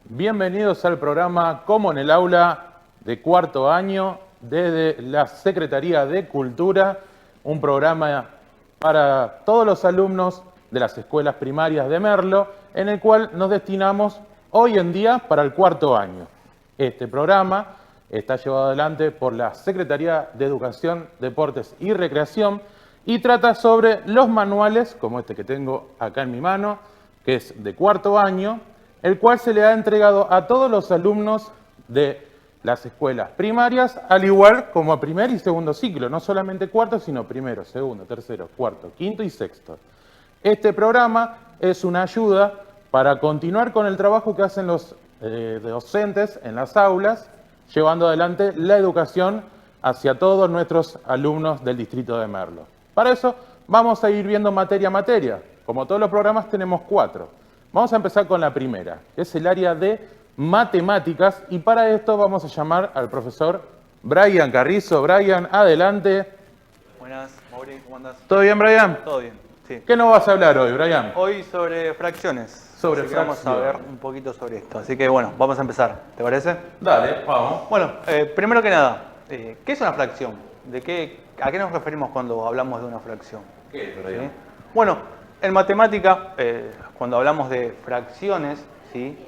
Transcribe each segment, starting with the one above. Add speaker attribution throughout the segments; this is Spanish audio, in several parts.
Speaker 1: Bienvenidos al programa Como en el Aula de cuarto año desde la Secretaría de Cultura, un programa para todos los alumnos de las escuelas primarias de Merlo, en el cual nos destinamos hoy en día para el cuarto año. Este programa está llevado adelante por la Secretaría de Educación, Deportes y Recreación y trata sobre los manuales, como este que tengo acá en mi mano, que es de cuarto año, el cual se le ha entregado a todos los alumnos de las escuelas primarias, al igual como a primer y segundo ciclo, no solamente cuarto, sino primero, segundo, tercero, cuarto, quinto y sexto. Este programa es una ayuda para continuar con el trabajo que hacen los docentes en las aulas, llevando adelante la educación hacia todos nuestros alumnos del distrito de Merlo. Para eso vamos a ir viendo materia a materia. Como todos los programas tenemos 4. Vamos a empezar con la primera, que es el área de matemáticas, y para esto vamos a llamar al profesor Brian Carrizo. Brian, adelante.
Speaker 2: Buenas, Mauri, ¿cómo andás?
Speaker 1: ¿Todo bien, Brian?
Speaker 2: Todo bien, sí.
Speaker 1: ¿Qué nos vas a hablar hoy, Brian?
Speaker 2: Hoy sobre fracciones.
Speaker 1: Sobre
Speaker 2: así que vamos a ver un poquito sobre esto. Así que bueno, vamos a empezar, ¿te parece?
Speaker 1: Dale, vamos.
Speaker 2: Bueno, primero que nada, ¿qué es una fracción? ¿A qué nos referimos cuando hablamos de una fracción?
Speaker 1: ¿Qué es, Brian?
Speaker 2: ¿Sí? Bueno, en matemática, cuando hablamos de fracciones, ¿sí?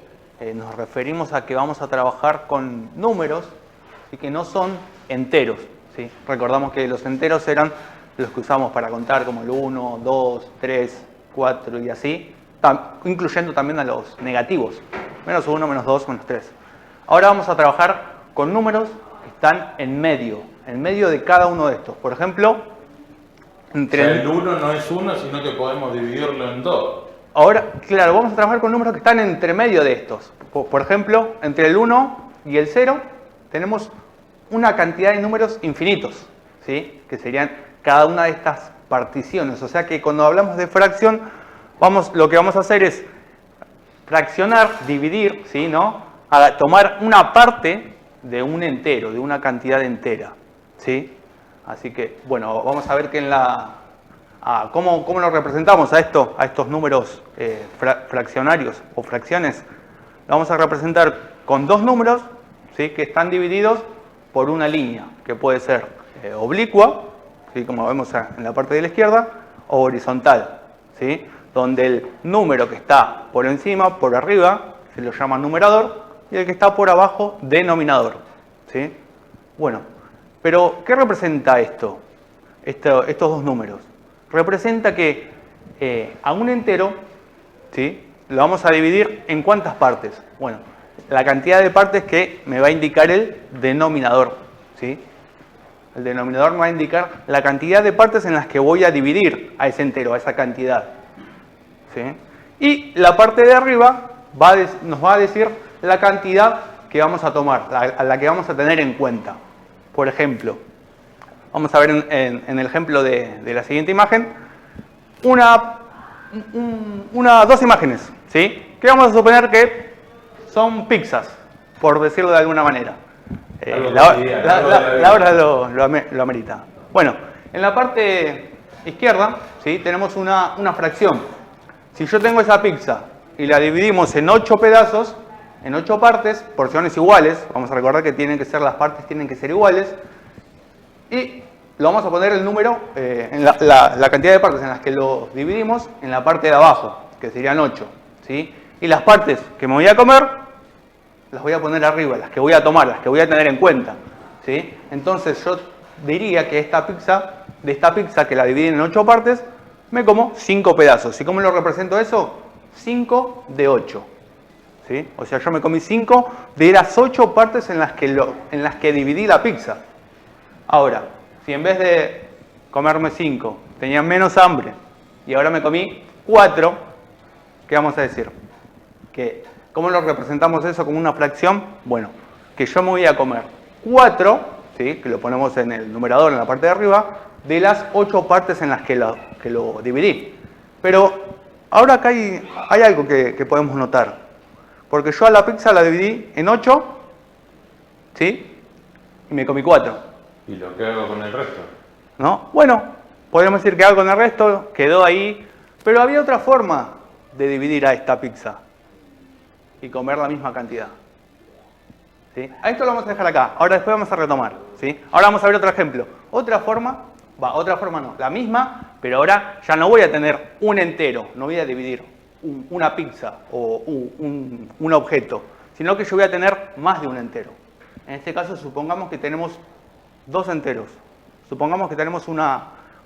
Speaker 2: Nos referimos a que vamos a trabajar con números, ¿sí? Que no son enteros, ¿sí? Recordamos que los enteros eran los que usamos para contar, como el 1, 2, 3, 4 y así, incluyendo también a los negativos, menos 1, menos 2, menos 3. Ahora vamos a trabajar con números que están en medio de cada uno de estos. Por ejemplo,
Speaker 1: el 1 no es 1, sino que podemos dividirlo en 2.
Speaker 2: Ahora, claro, vamos a trabajar con números que están entre medio de estos. Por ejemplo, entre el 1 y el 0 tenemos una cantidad de números infinitos, ¿sí? Que serían cada una de estas particiones. O sea que cuando hablamos de fracción, lo que vamos a hacer es fraccionar, dividir, ¿sí? ¿No? A tomar una parte de un entero, de una cantidad entera, ¿sí? Así que, bueno, vamos a ver que ¿cómo lo representamos a estos números fraccionarios o fracciones? Lo vamos a representar con dos números, ¿sí? Que están divididos por una línea, que puede ser oblicua, ¿sí? Como vemos en la parte de la izquierda, o horizontal, ¿sí? Donde el número que está por encima, por arriba, se lo llama numerador, y el que está por abajo, denominador, ¿sí? Bueno. Pero, ¿qué representa estos dos números? Representa que a un entero, ¿sí? Lo vamos a dividir en ¿cuántas partes? Bueno, la cantidad de partes que me va a indicar el denominador, ¿sí? El denominador me va a indicar la cantidad de partes en las que voy a dividir a ese entero, a esa cantidad, ¿sí? Y la parte de arriba nos va a decir la cantidad que vamos a tomar, a la que vamos a tener en cuenta. Por ejemplo, vamos a ver en el ejemplo de la siguiente imagen, dos imágenes, ¿sí? Que vamos a suponer que son pizzas, por decirlo de alguna manera. La hora lo amerita. Bueno, en la parte izquierda, ¿sí? Tenemos una fracción. Si yo tengo esa pizza y la dividimos en 8 pedazos, en 8 partes, porciones iguales, vamos a recordar que las partes tienen que ser iguales, y lo vamos a poner el número, la cantidad de partes en las que lo dividimos, en la parte de abajo, que serían 8, ¿sí? Y las partes que me voy a comer, las voy a poner arriba, las que voy a tomar, las que voy a tener en cuenta, ¿sí? Entonces yo diría que de esta pizza que la dividí en 8 partes, me como 5 pedazos. ¿Y cómo lo represento eso? 5 de 8. ¿Sí? O sea, yo me comí 5 de las 8 partes en las que dividí la pizza. Ahora, si en vez de comerme 5 tenía menos hambre y ahora me comí 4, ¿qué vamos a decir? ¿Cómo lo representamos eso como una fracción? Bueno, que yo me voy a comer 4, ¿sí? Que lo ponemos en el numerador en la parte de arriba, de las 8 partes en las que lo dividí. Pero ahora acá hay algo que podemos notar. Porque yo a la pizza la dividí en 8, ¿sí? Y me comí 4.
Speaker 1: ¿Y lo que hago con el resto?
Speaker 2: ¿No? Bueno, podríamos decir que hago con el resto, quedó ahí, pero había otra forma de dividir a esta pizza y comer la misma cantidad. ¿Sí? A esto lo vamos a dejar acá, ahora después vamos a retomar. ¿Sí? Ahora vamos a ver otro ejemplo. Otra forma no, la misma, pero ahora ya no voy a tener un entero, no voy a dividir una pizza o un objeto, sino que yo voy a tener más de un entero. En este caso supongamos que tenemos 2 enteros. Supongamos que tenemos una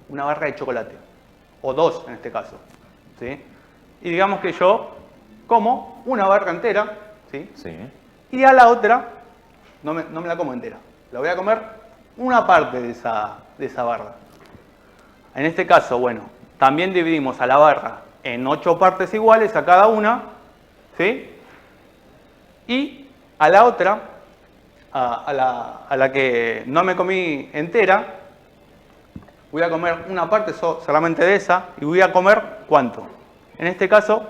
Speaker 2: barra de chocolate, o 2 en este caso. ¿Sí? Y digamos que yo como una barra entera, ¿sí?
Speaker 1: Sí.
Speaker 2: Y a la otra no me la como entera. La voy a comer una parte de esa barra. En este caso, bueno, también dividimos a la barra en 8 partes iguales a cada una, ¿sí? Y a la otra, a la que no me comí entera, voy a comer una parte solamente de esa y voy a comer, ¿cuánto? En este caso,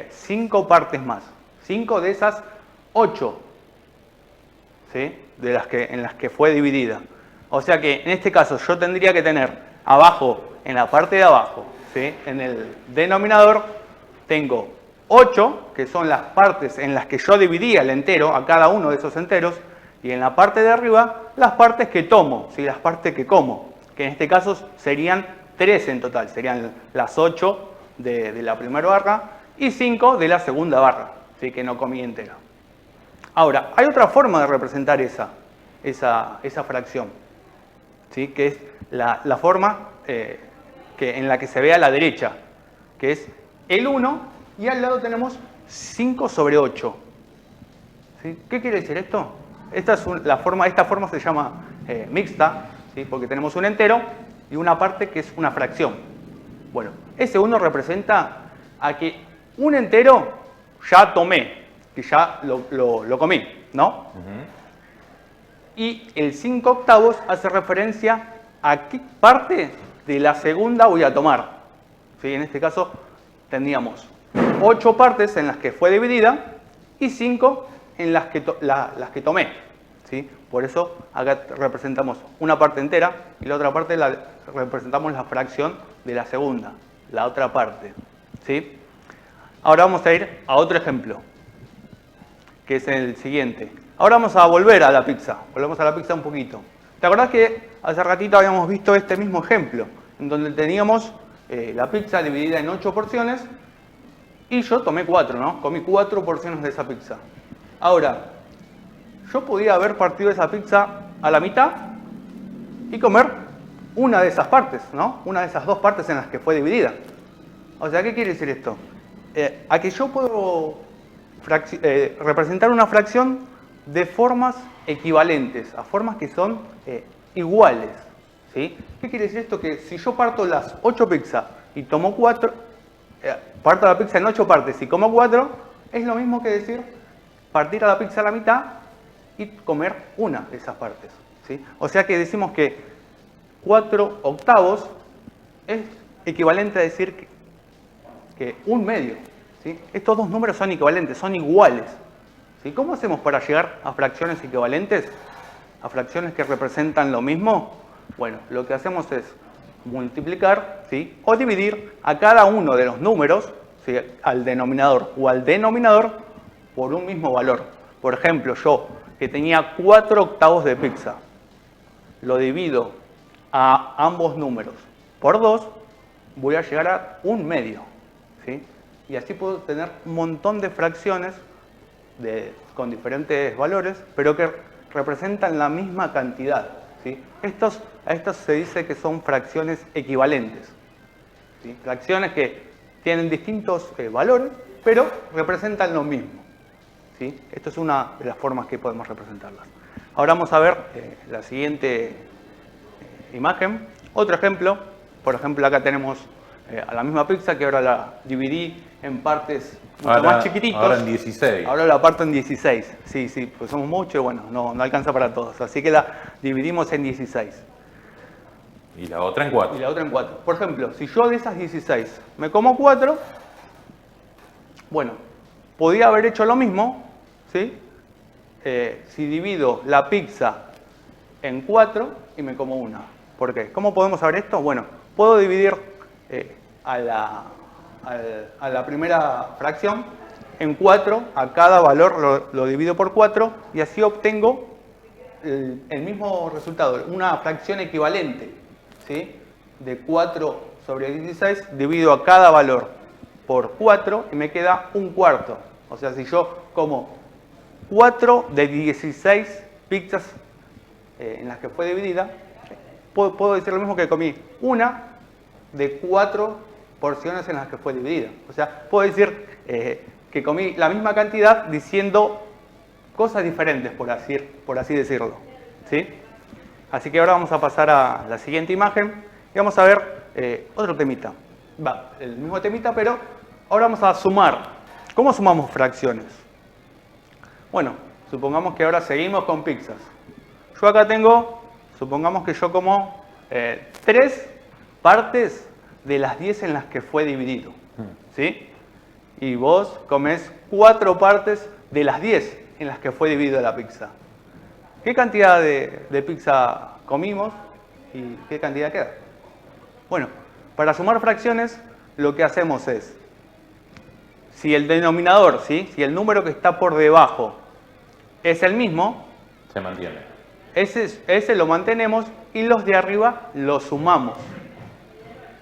Speaker 2: 5 partes más. 5 de esas 8, ¿sí? En las que fue dividida. O sea que en este caso yo tendría que tener abajo, en la parte de abajo, ¿sí? En el denominador, tengo 8, que son las partes en las que yo dividía el entero, a cada uno de esos enteros, y en la parte de arriba, las partes que tomo, ¿sí? Las partes que como, que en este caso serían 3 en total, serían las 8 de la primera barra y 5 de la segunda barra, ¿sí? Que no comí entera. Ahora, hay otra forma de representar esa fracción, ¿sí? Que es la forma en la que se ve a la derecha, que es el 1 y al lado tenemos 5 sobre 8. ¿Sí? ¿Qué quiere decir esto? Esta forma se llama mixta, ¿sí? Porque tenemos un entero y una parte que es una fracción. Bueno, ese 1 representa a que un entero ya tomé, que ya lo comí, ¿no? Y el 5 octavos hace referencia a qué parte de la segunda voy a tomar. ¿Sí? En este caso tendríamos 8 partes en las que fue dividida y 5 en las que tomé. ¿Sí? Por eso acá representamos una parte entera y la otra parte representamos la fracción de la segunda, la otra parte. ¿Sí? Ahora vamos a ir a otro ejemplo, que es el siguiente. Ahora vamos a volver a la pizza. Volvemos a la pizza un poquito. ¿Te acordás que hace ratito habíamos visto este mismo ejemplo? En donde teníamos la pizza dividida en 8 porciones y yo tomé 4, ¿no? Comí 4 porciones de esa pizza. Ahora, yo podía haber partido esa pizza a la mitad y comer una de esas partes, ¿no? Una de esas 2 partes en las que fue dividida. O sea, ¿qué quiere decir esto? A que yo puedo representar una fracción de formas equivalentes, a formas que son iguales. ¿Sí? ¿Qué quiere decir esto? Que si yo parto las 8 pizzas y tomo 4, parto la pizza en 8 partes y como 4, es lo mismo que decir partir a la pizza a la mitad y comer una de esas partes. ¿Sí? O sea que decimos que 4 octavos es equivalente a decir que un medio. ¿Sí? Estos dos números son equivalentes, son iguales. ¿Sí? ¿Cómo hacemos para llegar a fracciones equivalentes? ¿A fracciones que representan lo mismo? Bueno, lo que hacemos es multiplicar, ¿sí? O dividir a cada uno de los números, ¿sí? Al denominador o al denominador por un mismo valor. Por ejemplo, yo que tenía 4 octavos de pizza, lo divido a ambos números por 2, voy a llegar a un medio. ¿Sí? Y así puedo tener un montón de fracciones con diferentes valores, pero que representan la misma cantidad. ¿Sí? A estos se dice que son fracciones equivalentes. ¿Sí? Fracciones que tienen distintos valores, pero representan lo mismo. ¿Sí? Esto es una de las formas que podemos representarlas. Ahora vamos a ver la siguiente imagen. Otro ejemplo. Por ejemplo, acá tenemos a la misma pizza que ahora la dividí en partes mucho más chiquititos.
Speaker 1: Ahora en 16.
Speaker 2: Ahora la parto en 16. Sí, pues somos muchos y bueno, no alcanza para todos. Así que la dividimos en 16.
Speaker 1: Y la otra en 4.
Speaker 2: Y la otra en 4. Por ejemplo, si yo de esas 16 me como 4, bueno, podía haber hecho lo mismo, ¿sí? Si divido la pizza en 4 y me como una. ¿Por qué? ¿Cómo podemos saber esto? Bueno, puedo dividir a la primera fracción en 4, a cada valor lo divido por 4 y así obtengo el mismo resultado, una fracción equivalente, ¿sí? De 4 sobre 16 divido a cada valor por 4 y me queda un cuarto. O sea, si yo como 4 de 16 pizzas en las que fue dividida, puedo decir lo mismo que comí una de 4 porciones en las que fue dividida. O sea, puedo decir que comí la misma cantidad diciendo cosas diferentes, por así decirlo, ¿sí? Así que ahora vamos a pasar a la siguiente imagen y vamos a ver otro temita. Va, el mismo temita, pero ahora vamos a sumar. ¿Cómo sumamos fracciones? Bueno, supongamos que ahora seguimos con pizzas. Yo acá tengo, supongamos que yo como 3 partes de las 10 en las que fue dividido, ¿sí? Y vos comés 4 partes de las 10 en las que fue dividida la pizza. ¿Qué cantidad de pizza comimos y qué cantidad queda? Bueno, para sumar fracciones lo que hacemos es, si el denominador, ¿sí? Si el número que está por debajo es el mismo,
Speaker 1: se mantiene.
Speaker 2: Ese lo mantenemos y los de arriba los sumamos,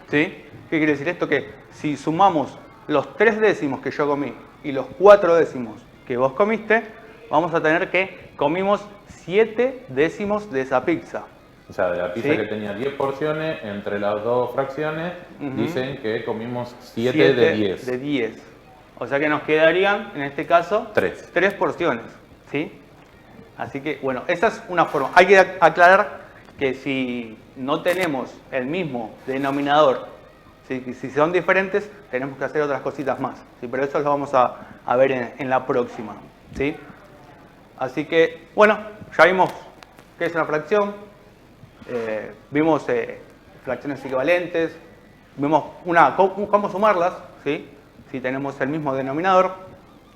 Speaker 2: ¿sí? ¿Qué quiere decir esto? Que si sumamos los 3 décimos que yo comí y los 4 décimos que vos comiste, vamos a tener que comimos 7 décimos de esa pizza.
Speaker 1: O sea, de la pizza, ¿sí?, que tenía 10 porciones, entre las dos fracciones, dicen que comimos 7 de 10.
Speaker 2: De 10. O sea que nos quedarían, en este caso, 3 porciones, ¿sí? Así que, bueno, esa es una forma. Hay que aclarar que si no tenemos el mismo denominador, ¿sí?, si son diferentes, tenemos que hacer otras cositas más, ¿sí? Pero eso lo vamos a ver en la próxima, ¿sí? Así que, bueno, ya vimos qué es una fracción, vimos fracciones equivalentes, vimos cómo sumarlas, ¿sí? Si tenemos el mismo denominador,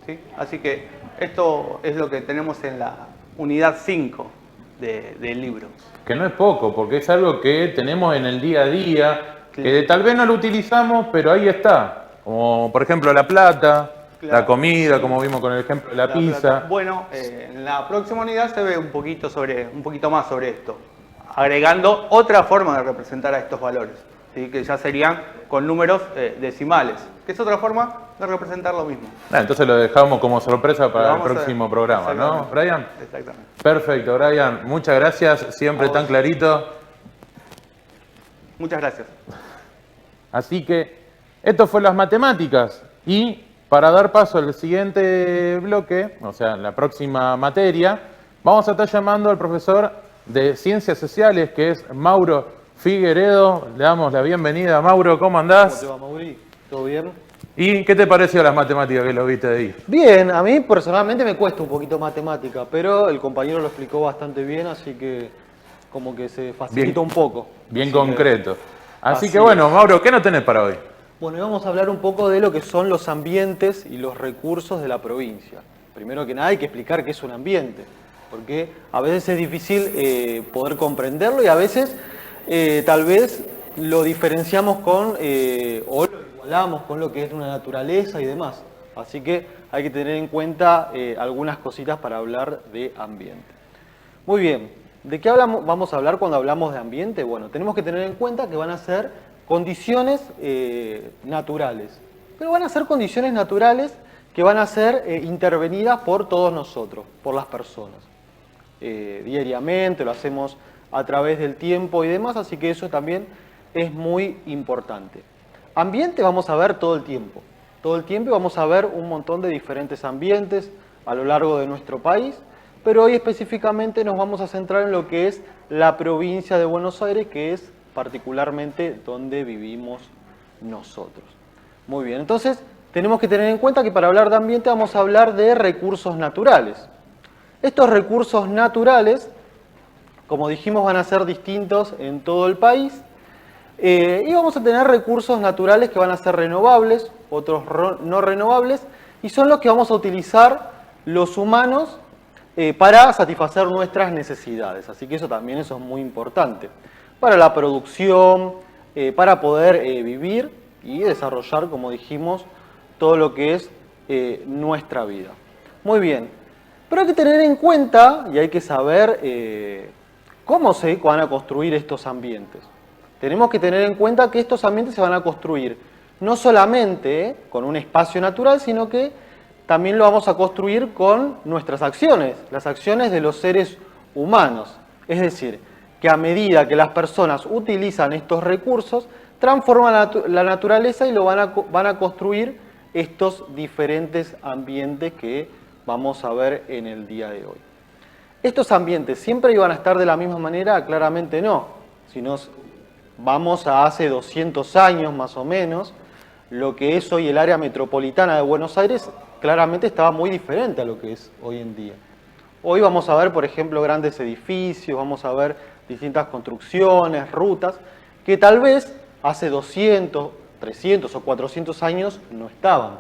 Speaker 2: ¿sí? Así que esto es lo que tenemos en la unidad 5 del libro. Que no es poco, porque es algo que tenemos en el día a día, que tal vez no lo utilizamos, pero ahí está. Como por ejemplo la plata, la comida, como vimos con el ejemplo de la pizza. Plata. Bueno, en la próxima unidad se ve un poquito más sobre esto, agregando otra forma de representar a estos valores, ¿sí? Que ya serían con números decimales, que es otra forma de representar lo mismo. Entonces lo dejamos como sorpresa para el próximo programa, ¿no, Brian? Exactamente. Perfecto, Brian. Muchas gracias, siempre tan clarito. Muchas gracias. Así que esto fue las matemáticas y para dar paso al siguiente bloque, o sea, la próxima materia, vamos a estar llamando al profesor de Ciencias Sociales, que es Mauro Figueredo. Le damos la bienvenida. Mauro, ¿cómo andás?
Speaker 3: ¿Cómo te va, Mauri? ¿Todo bien?
Speaker 1: ¿Y qué te pareció las matemáticas que lo viste ahí?
Speaker 3: Bien, a mí personalmente me cuesta un poquito matemática, pero el compañero lo explicó bastante bien, así que como que se facilita un poco.
Speaker 1: Bien concreto. Así que bueno, Mauro, ¿qué nos tenés para hoy?
Speaker 3: Bueno, y vamos a hablar un poco de lo que son los ambientes y los recursos de la provincia. Primero que nada hay que explicar qué es un ambiente, porque a veces es difícil poder comprenderlo y a veces tal vez lo diferenciamos con o lo igualamos con lo que es una naturaleza y demás. Así que hay que tener en cuenta algunas cositas para hablar de ambiente. Muy bien, ¿de qué vamos a hablar cuando hablamos de ambiente? Bueno, tenemos que tener en cuenta que van a ser condiciones naturales, pero van a ser condiciones naturales que van a ser intervenidas por todos nosotros, por las personas. Diariamente, lo hacemos a través del tiempo y demás, así que eso también es muy importante. Ambiente vamos a ver todo el tiempo vamos a ver un montón de diferentes ambientes a lo largo de nuestro país, pero hoy específicamente nos vamos a centrar en lo que es la provincia de Buenos Aires, que es particularmente donde vivimos nosotros. Muy bien, entonces tenemos que tener en cuenta que para hablar de ambiente vamos a hablar de recursos naturales. Estos recursos naturales, como dijimos, van a ser distintos en todo el país y vamos a tener recursos naturales que van a ser renovables, otros no renovables, y son los que vamos a utilizar los humanos para satisfacer nuestras necesidades. Así que eso es muy importante. Para la producción, para poder vivir y desarrollar, como dijimos, todo lo que es nuestra vida. Muy bien, pero hay que tener en cuenta y hay que saber cómo se van a construir estos ambientes. Tenemos que tener en cuenta que estos ambientes se van a construir no solamente con un espacio natural, sino que también lo vamos a construir con nuestras acciones, las acciones de los seres humanos. Es decir, que a medida que las personas utilizan estos recursos, transforman la naturaleza y van a construir estos diferentes ambientes que vamos a ver en el día de hoy. ¿Estos ambientes siempre iban a estar de la misma manera? Claramente no. Si nos vamos a hace 200 años más o menos, lo que es hoy el área metropolitana de Buenos Aires claramente estaba muy diferente a lo que es hoy en día. Hoy vamos a ver, por ejemplo, grandes edificios, vamos a ver distintas construcciones, rutas, que tal vez hace 200, 300 o 400 años no estaban.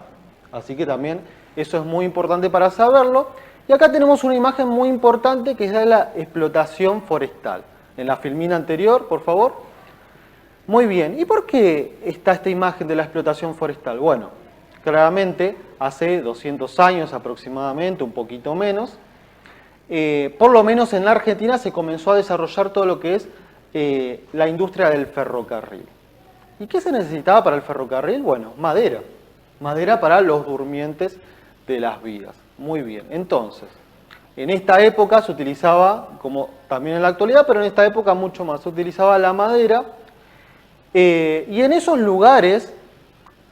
Speaker 3: Así que también eso es muy importante para saberlo. Y acá tenemos una imagen muy importante que es de la explotación forestal. En la filmina anterior, por favor. Muy bien. ¿Y por qué está esta imagen de la explotación forestal? Bueno, claramente hace 200 años aproximadamente, un poquito menos, por lo menos en la Argentina se comenzó a desarrollar todo lo que es la industria del ferrocarril. ¿Y qué se necesitaba para el ferrocarril? Bueno, madera. Madera para los durmientes de las vías. Muy bien. Entonces, en esta época se utilizaba, como también en la actualidad, pero en esta época mucho más, se utilizaba la madera. Y en esos lugares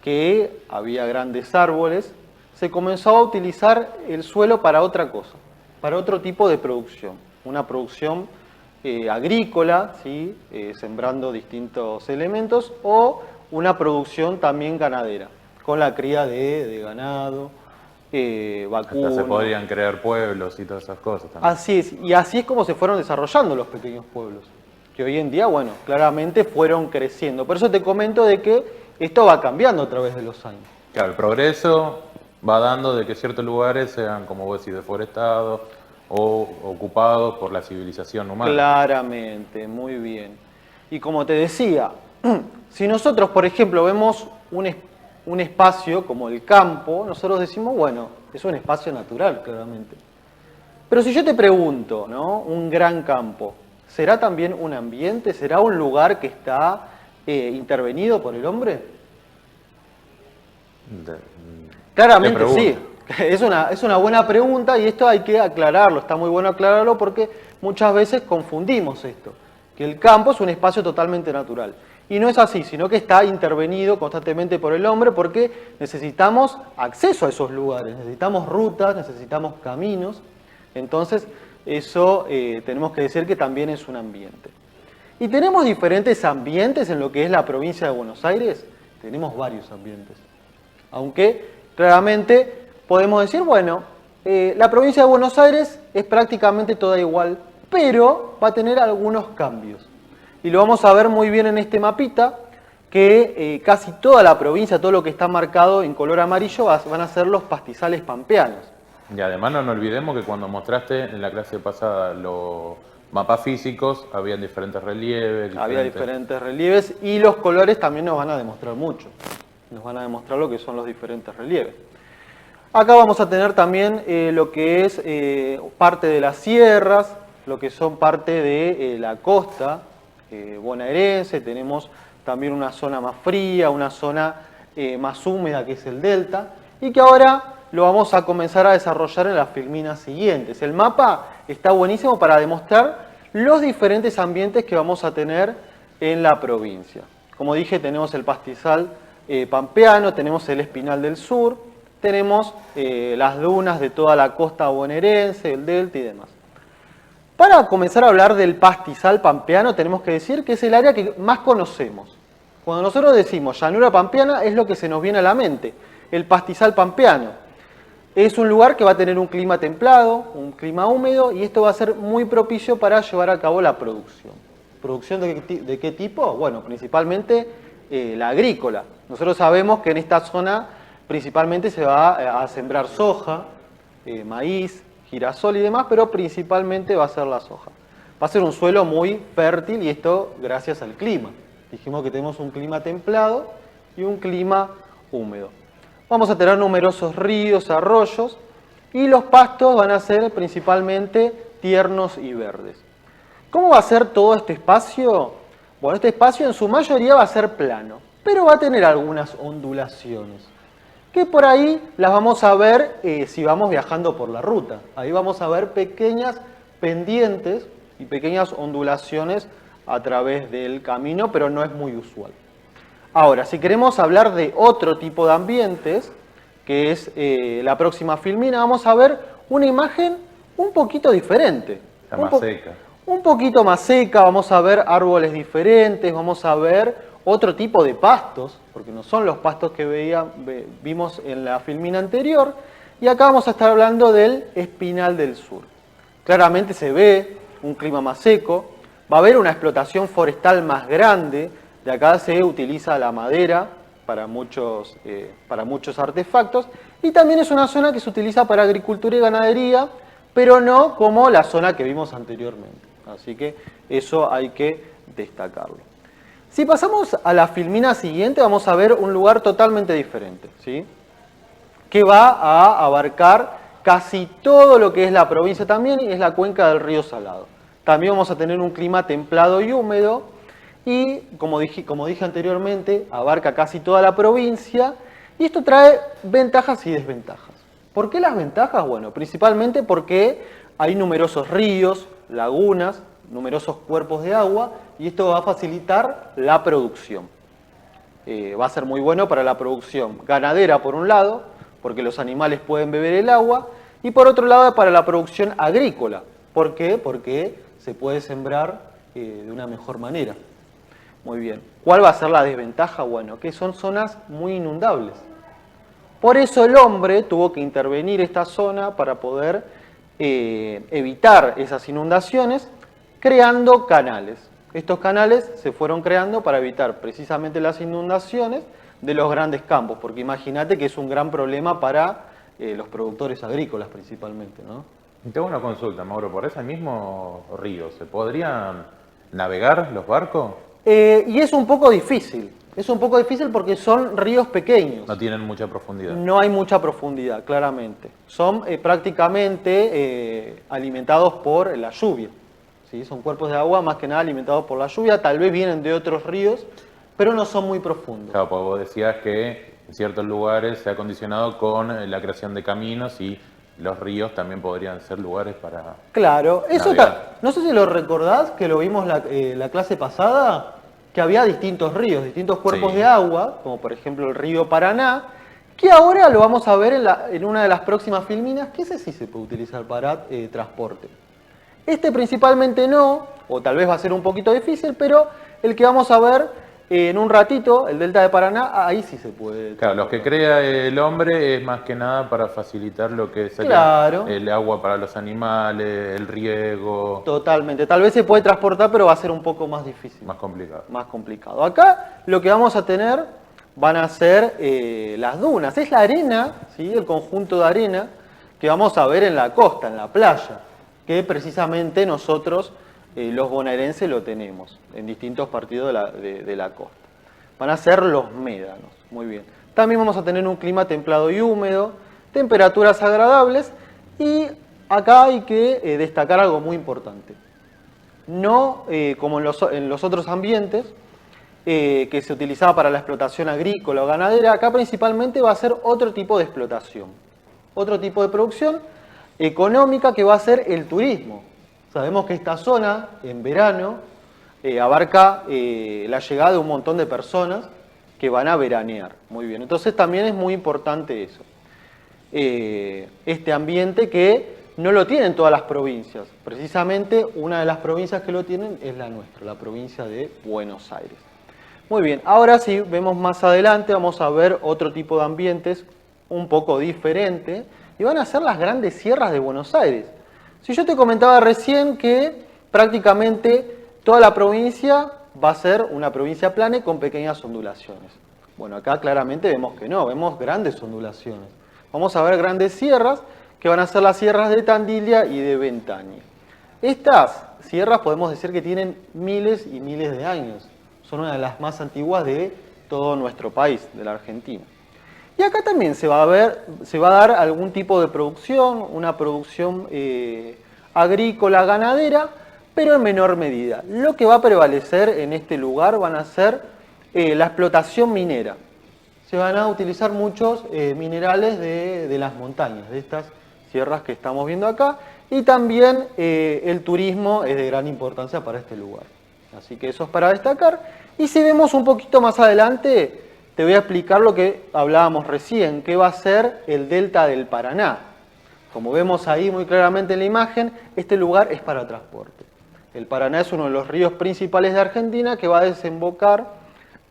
Speaker 3: que había grandes árboles, se comenzó a utilizar el suelo para otra cosa, para otro tipo de producción. Una producción agrícola, ¿sí? Sembrando distintos elementos, o una producción también ganadera, con la cría de ganado, vacuno.
Speaker 1: Hasta se podían crear pueblos y todas esas cosas también.
Speaker 3: Así es, y así es como se fueron desarrollando los pequeños pueblos, que hoy en día, bueno, claramente fueron creciendo. Por eso te comento de que esto va cambiando a través de los años.
Speaker 1: Claro, el progreso va dando de que ciertos lugares sean, como vos decís, deforestados o ocupados por la civilización humana.
Speaker 3: Claramente, muy bien. Y como te decía, si nosotros, por ejemplo, vemos un espacio como el campo, nosotros decimos, bueno, es un espacio natural, claramente. Pero si yo te pregunto, ¿no? Un gran campo, ¿será también un ambiente? ¿Será un lugar que está intervenido por el hombre? Claramente sí. Es una buena pregunta y esto hay que aclararlo, está muy bueno aclararlo porque muchas veces confundimos esto, que el campo es un espacio totalmente natural. Y no es así, sino que está intervenido constantemente por el hombre porque necesitamos acceso a esos lugares, necesitamos rutas, necesitamos caminos. Entonces, eso tenemos que decir que también es un ambiente. ¿Y tenemos diferentes ambientes en lo que es la provincia de Buenos Aires? Tenemos varios ambientes. Aunque, claramente, podemos decir, bueno, la provincia de Buenos Aires es prácticamente toda igual, pero va a tener algunos cambios. Y lo vamos a ver muy bien en este mapita, que casi toda la provincia, todo lo que está marcado en color amarillo, van a ser los pastizales pampeanos.
Speaker 1: Y además no nos olvidemos que cuando mostraste en la clase pasada los mapas físicos, habían diferentes relieves.
Speaker 3: Había diferentes relieves y los colores también nos van a demostrar mucho. Nos van a demostrar lo que son los diferentes relieves. Acá vamos a tener también lo que es parte de las sierras, lo que son parte de la costa bonaerense. Tenemos también una zona más fría, una zona más húmeda que es el delta, y que ahora lo vamos a comenzar a desarrollar en las filminas siguientes. El mapa está buenísimo para demostrar los diferentes ambientes que vamos a tener en la provincia. Como dije, tenemos el pastizal pampeano, tenemos el espinal del sur, tenemos las dunas de toda la costa bonaerense, el delta y demás. Para comenzar a hablar del pastizal pampeano, tenemos que decir que es el área que más conocemos. Cuando nosotros decimos llanura pampeana, es lo que se nos viene a la mente, el pastizal pampeano. Es un lugar que va a tener un clima templado, un clima húmedo, y esto va a ser muy propicio para llevar a cabo la producción. ¿Producción de qué tipo? Bueno, principalmente la agrícola. Nosotros sabemos que en esta zona principalmente se va a sembrar soja, maíz, girasol y demás, pero principalmente va a ser la soja. Va a ser un suelo muy fértil y esto gracias al clima. Dijimos que tenemos un clima templado y un clima húmedo. Vamos a tener numerosos ríos, arroyos y los pastos van a ser principalmente tiernos y verdes. ¿Cómo va a ser todo este espacio? Bueno, este espacio en su mayoría va a ser plano, pero va a tener algunas ondulaciones, que por ahí las vamos a ver si vamos viajando por la ruta. Ahí vamos a ver pequeñas pendientes y pequeñas ondulaciones a través del camino, pero no es muy usual. Ahora, si queremos hablar de otro tipo de ambientes, que es la próxima filmina, vamos a ver una imagen un poquito diferente.
Speaker 1: Está más seca.
Speaker 3: Un poquito más seca, vamos a ver árboles diferentes, vamos a ver otro tipo de pastos, porque no son los pastos que vimos en la filmina anterior, y acá vamos a estar hablando del Espinal del Sur. Claramente se ve un clima más seco, va a haber una explotación forestal más grande, de acá se utiliza la madera para muchos artefactos, y también es una zona que se utiliza para agricultura y ganadería, pero no como la zona que vimos anteriormente. Así que eso hay que destacarlo. Si pasamos a la filmina siguiente, vamos a ver un lugar totalmente diferente, ¿sí? Que va a abarcar casi todo lo que es la provincia también, y es la cuenca del río Salado. También vamos a tener un clima templado y húmedo, y como dije anteriormente, abarca casi toda la provincia, y esto trae ventajas y desventajas. ¿Por qué las ventajas? Bueno, principalmente porque hay numerosos ríos, lagunas, numerosos cuerpos de agua, y esto va a facilitar la producción. Va a ser muy bueno para la producción ganadera por un lado, porque los animales pueden beber el agua, y por otro lado para la producción agrícola. ¿Por qué? Porque se puede sembrar de una mejor manera. Muy bien. ¿Cuál va a ser la desventaja? Bueno, que son zonas muy inundables. Por eso el hombre tuvo que intervenir esta zona para poder evitar esas inundaciones, creando canales. Estos canales se fueron creando para evitar precisamente las inundaciones de los grandes campos, porque imagínate que es un gran problema para los productores agrícolas principalmente, ¿no?
Speaker 1: Tengo una consulta, Mauro. ¿Por ese mismo río se podrían navegar los barcos?
Speaker 3: Y es un poco difícil. Es un poco difícil porque son ríos pequeños.
Speaker 1: No tienen mucha profundidad.
Speaker 3: No hay mucha profundidad, claramente. Son prácticamente alimentados por la lluvia. ¿Sí? Son cuerpos de agua más que nada alimentados por la lluvia. Tal vez vienen de otros ríos, pero no son muy profundos.
Speaker 1: Claro, pues vos decías que en ciertos lugares se ha condicionado con la creación de caminos y los ríos también podrían ser lugares para...
Speaker 3: Claro, eso
Speaker 1: navegar.
Speaker 3: no sé si lo recordás, que lo vimos la clase pasada, que había distintos ríos, distintos cuerpos
Speaker 1: Sí.
Speaker 3: de agua, como por ejemplo el río Paraná, que ahora lo vamos a ver en una de las próximas filminas, que ese sí se puede utilizar para transporte. Este principalmente no, o tal vez va a ser un poquito difícil, pero el que vamos a ver en un ratito, el delta de Paraná, ahí sí se puede.
Speaker 1: Claro, los que crea el hombre es más que nada para facilitar lo que sería
Speaker 3: Claro.
Speaker 1: el agua para los animales, el riego,
Speaker 3: Totalmente, tal vez se puede transportar, pero va a ser un poco más difícil.
Speaker 1: más complicado.
Speaker 3: Más complicado. Acá lo que vamos a tener van a ser las dunas. Es la arena, ¿sí? El conjunto de arena que vamos a ver en la costa, en la playa, que precisamente nosotros, los bonaerenses, lo tenemos en distintos partidos de la costa. Van a ser los médanos. Muy bien. También vamos a tener un clima templado y húmedo, temperaturas agradables, y acá hay que destacar algo muy importante. No como en los otros ambientes que se utilizaba para la explotación agrícola o ganadera, acá principalmente va a ser otro tipo de explotación, otro tipo de producción económica, que va a ser el turismo. Sabemos que esta zona en verano abarca la llegada de un montón de personas que van a veranear. Muy bien, entonces también es muy importante eso. Este ambiente que no lo tienen todas las provincias. Precisamente una de las provincias que lo tienen es la nuestra, la provincia de Buenos Aires. Muy bien, ahora sí, vemos más adelante, vamos a ver otro tipo de ambientes un poco diferente, y van a ser las grandes sierras de Buenos Aires. Si yo te comentaba recién que prácticamente toda la provincia va a ser una provincia plana y con pequeñas ondulaciones. Bueno, acá claramente vemos que no, vemos grandes ondulaciones. Vamos a ver grandes sierras, que van a ser las sierras de Tandil y de Ventaña. Estas sierras podemos decir que tienen miles y miles de años. Son una de las más antiguas de todo nuestro país, de la Argentina. Y acá también se va a dar algún tipo de producción, una producción agrícola, ganadera, pero en menor medida. Lo que va a prevalecer en este lugar van a ser la explotación minera. Se van a utilizar muchos minerales de las montañas, de estas sierras que estamos viendo acá, y también el turismo es de gran importancia para este lugar. Así que eso es para destacar. Y si vemos un poquito más adelante, te voy a explicar lo que hablábamos recién, que va a ser el delta del Paraná. Como vemos ahí muy claramente en la imagen, este lugar es para transporte. El Paraná es uno de los ríos principales de Argentina que va a desembocar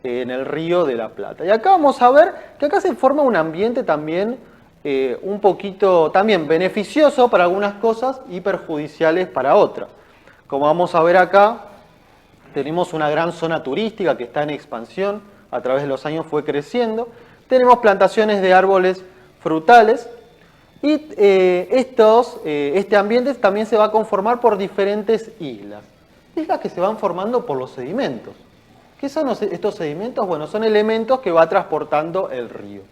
Speaker 3: en el río de la Plata. Y acá vamos a ver que acá se forma un ambiente también un poquito también beneficioso para algunas cosas y perjudiciales para otras. Como vamos a ver acá, tenemos una gran zona turística que está en expansión, a través de los años fue creciendo. Tenemos plantaciones de árboles frutales y este ambiente también se va a conformar por diferentes islas. Islas que se van formando por los sedimentos. ¿Qué son estos sedimentos? Bueno, son elementos que va transportando el río.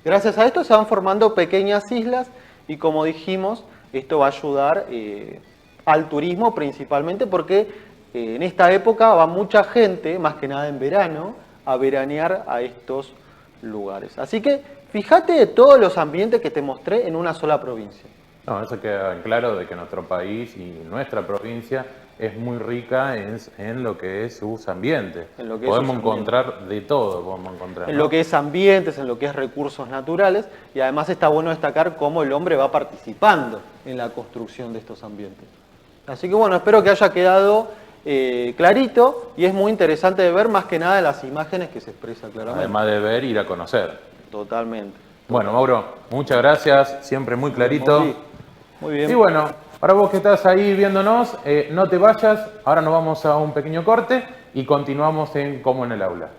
Speaker 3: Gracias a esto se van formando pequeñas islas y, como dijimos, esto va a ayudar al turismo principalmente porque en esta época va mucha gente, más que nada en verano, a veranear a estos lugares. Así que fíjate todos los ambientes que te mostré en una sola provincia.
Speaker 1: No, eso queda claro de que nuestro país y nuestra provincia es muy rica en lo que es sus ambientes. Podemos encontrar de todo, podemos encontrar.
Speaker 3: En lo que es ambientes, en lo que es recursos naturales, y además está bueno destacar cómo el hombre va participando en la construcción de estos ambientes. Así que bueno, espero que haya quedado clarito, y es muy interesante de ver más que nada las imágenes que se expresan claramente.
Speaker 1: Además de ver, ir a conocer.
Speaker 3: Totalmente.
Speaker 1: Bueno, Mauro, muchas gracias, siempre muy clarito.
Speaker 3: Muy bien.
Speaker 1: Y bueno, para vos que estás ahí viéndonos, no te vayas, ahora nos vamos a un pequeño corte y continuamos en Como en el Aula.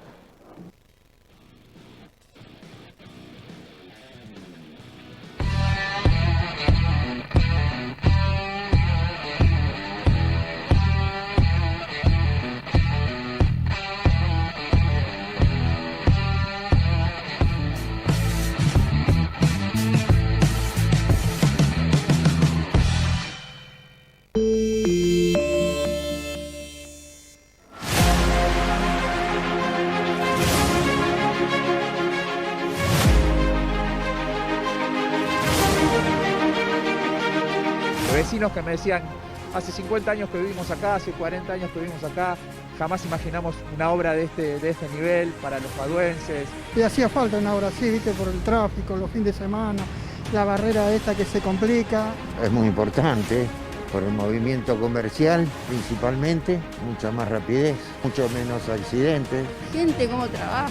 Speaker 4: Vecinos que me decían, hace 50 años que vivimos acá, hace 40 años que vivimos acá, jamás imaginamos una obra de este nivel para los paduenses.
Speaker 5: Y hacía falta una obra así, viste, por el tráfico, los fines de semana, la barrera esta que se complica.
Speaker 6: Es muy importante por el movimiento comercial principalmente, mucha más rapidez, mucho menos accidentes.
Speaker 7: Gente cómo trabaja,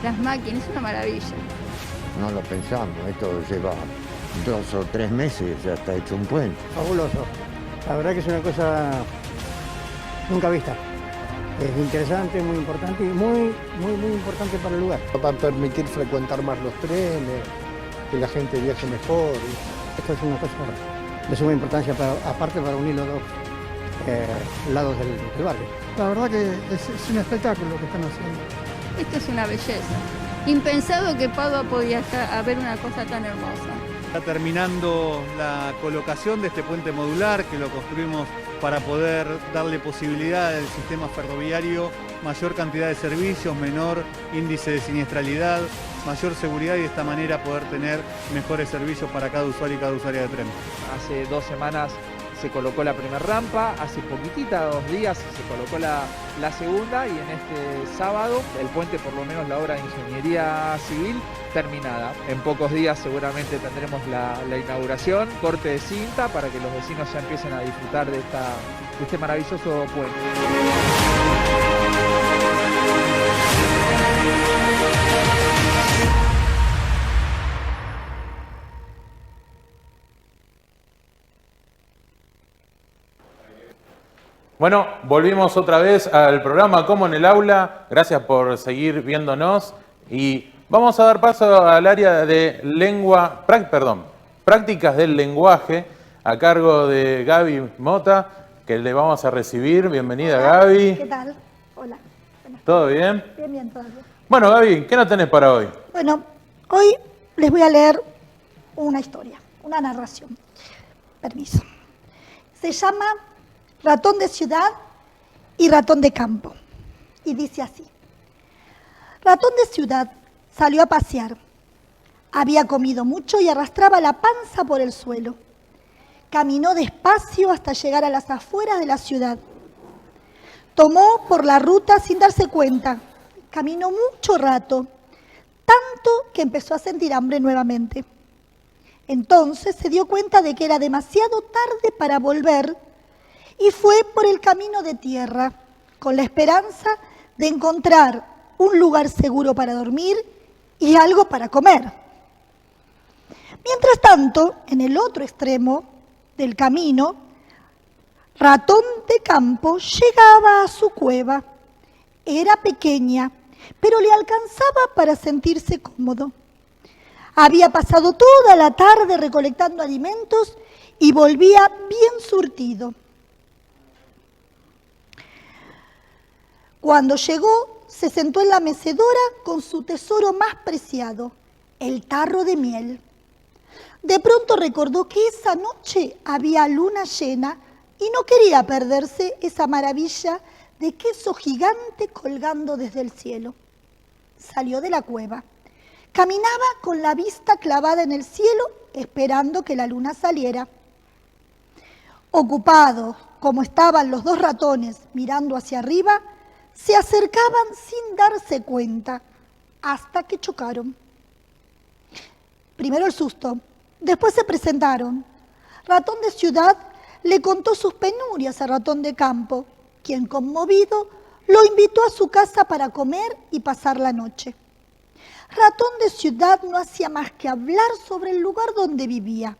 Speaker 7: las máquinas, es una maravilla.
Speaker 6: No lo pensamos, esto lleva 2 o 3 meses, ya está hecho un puente.
Speaker 5: Fabuloso. La verdad que es una cosa nunca vista. Es interesante, muy importante y muy importante para el lugar.
Speaker 8: Va a permitir frecuentar más los trenes, que la gente viaje mejor.
Speaker 5: Esto es una cosa de suma importancia, aparte para unir los dos lados del barrio. La verdad que es un espectáculo lo que están haciendo.
Speaker 7: Esto es una belleza. Impensado que Padua podía haber una cosa tan hermosa.
Speaker 9: Está terminando la colocación de este puente modular que lo construimos para poder darle posibilidad al sistema ferroviario mayor cantidad de servicios, menor índice de siniestralidad, mayor seguridad y de esta manera poder tener mejores servicios para cada usuario y cada usuaria de tren.
Speaker 4: Hace 2 semanas se colocó la primera rampa, hace poquitita, 2 días, se colocó la segunda y en este sábado el puente, por lo menos la obra de ingeniería civil, terminada. En pocos días seguramente tendremos la inauguración, corte de cinta para que los vecinos ya empiecen a disfrutar de este maravilloso puente.
Speaker 1: Bueno, volvimos otra vez al programa Como en el Aula. Gracias por seguir viéndonos. Y vamos a dar paso al área de prácticas del lenguaje, a cargo de Gaby Mota, que le vamos a recibir. Bienvenida,
Speaker 10: Hola,
Speaker 1: Gaby.
Speaker 10: ¿qué tal? Hola.
Speaker 1: ¿Todo bien?
Speaker 10: Bien, todo bien.
Speaker 1: Bueno, Gaby, ¿qué nos tenés para hoy?
Speaker 10: Bueno, hoy les voy a leer una historia, una narración. Permiso. Se llama Ratón de ciudad y ratón de campo. Y dice así. Ratón de ciudad salió a pasear. Había comido mucho y arrastraba la panza por el suelo. Caminó despacio hasta llegar a las afueras de la ciudad. Tomó por la ruta sin darse cuenta. Caminó mucho rato, tanto que empezó a sentir hambre nuevamente. Entonces se dio cuenta de que era demasiado tarde para volver y fue por el camino de tierra, con la esperanza de encontrar un lugar seguro para dormir y algo para comer. Mientras tanto, en el otro extremo del camino, Ratón de campo llegaba a su cueva. Era pequeña, pero le alcanzaba para sentirse cómodo. Había pasado toda la tarde recolectando alimentos y volvía bien surtido. Cuando llegó, se sentó en la mecedora con su tesoro más preciado, el tarro de miel. De pronto recordó que esa noche había luna llena y no quería perderse esa maravilla de queso gigante colgando desde el cielo. Salió de la cueva. Caminaba con la vista clavada en el cielo, esperando que la luna saliera. Ocupados, como estaban los dos ratones mirando hacia arriba, se acercaban sin darse cuenta, hasta que chocaron. Primero el susto, después se presentaron. Ratón de ciudad le contó sus penurias a Ratón de campo, quien conmovido lo invitó a su casa para comer y pasar la noche. Ratón de ciudad no hacía más que hablar sobre el lugar donde vivía,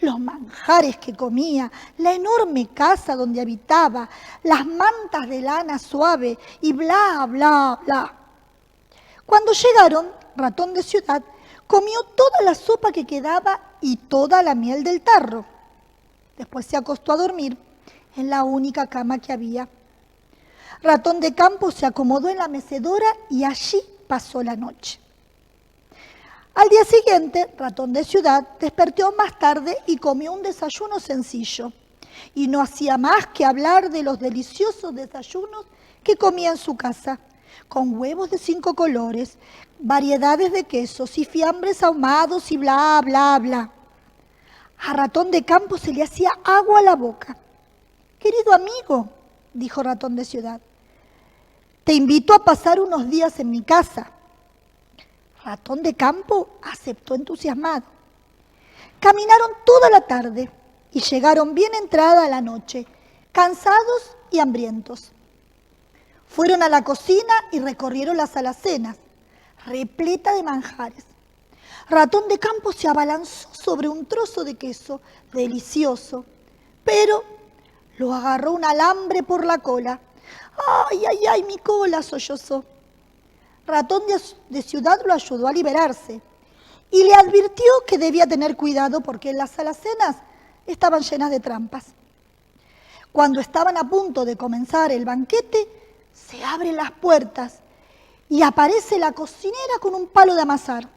Speaker 10: los manjares que comía, la enorme casa donde habitaba, las mantas de lana suave y bla, bla, bla. Cuando llegaron, Ratón de ciudad comió toda la sopa que quedaba y toda la miel del tarro. Después se acostó a dormir en la única cama que había. Ratón de campo se acomodó en la mecedora y allí pasó la noche. Al día siguiente, Ratón de ciudad despertó más tarde y comió un desayuno sencillo. Y no hacía más que hablar de los deliciosos desayunos que comía en su casa, con huevos de 5 colores, variedades de quesos y fiambres ahumados y bla, bla, bla. A Ratón de campo se le hacía agua a la boca. «Querido amigo», dijo Ratón de ciudad, «te invito a pasar unos días en mi casa». Ratón de campo aceptó entusiasmado. Caminaron toda la tarde y llegaron bien entrada la noche, cansados y hambrientos. Fueron a la cocina y recorrieron las alacenas, repleta de manjares. Ratón de campo se abalanzó sobre un trozo de queso delicioso, pero lo agarró un alambre por la cola. ¡Ay, ay, ay, mi cola!, sollozó. Ratón de ciudad lo ayudó a liberarse y le advirtió que debía tener cuidado porque las alacenas estaban llenas de trampas. Cuando estaban a punto de comenzar el banquete, se abren las puertas y aparece la cocinera con un palo de amasar.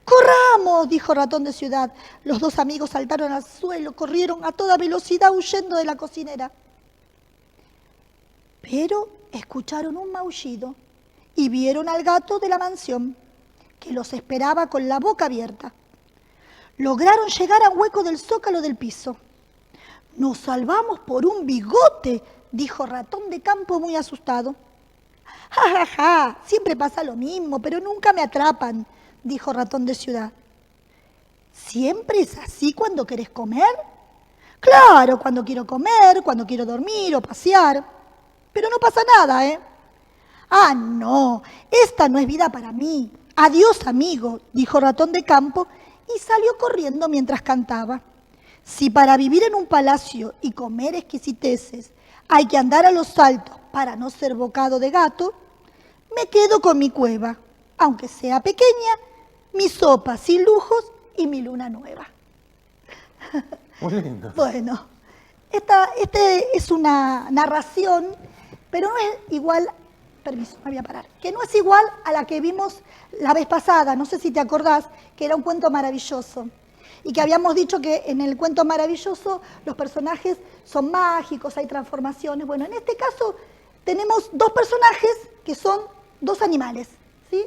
Speaker 10: «¡Corramos!», dijo Ratón de ciudad. Los dos amigos saltaron al suelo, corrieron a toda velocidad huyendo de la cocinera. Pero escucharon un maullido y vieron al gato de la mansión, que los esperaba con la boca abierta. Lograron llegar a un hueco del zócalo del piso. «Nos salvamos por un bigote», dijo Ratón de campo muy asustado. «Ja, ja, ja, siempre pasa lo mismo, pero nunca me atrapan», dijo Ratón de ciudad. «¿Siempre es así cuando querés comer?» «Claro, cuando quiero comer, cuando quiero dormir o pasear. Pero no pasa nada, ¿eh?» «Ah, no, esta no es vida para mí. Adiós, amigo», dijo Ratón de campo y salió corriendo mientras cantaba. «Si para vivir en un palacio y comer exquisiteces hay que andar a los saltos para no ser bocado de gato, me quedo con mi cueva. aunque sea pequeña, mi sopa sin lujos y mi luna nueva.
Speaker 1: Muy lindo.
Speaker 10: Bueno, este es una narración, pero no es igual, permiso, me voy a parar, que no es igual a la que vimos la vez pasada, no sé si te acordás, que era un cuento maravilloso. Y que habíamos dicho que en el cuento maravilloso los personajes son mágicos, hay transformaciones. Bueno, en este caso tenemos dos personajes que son dos animales, ¿sí?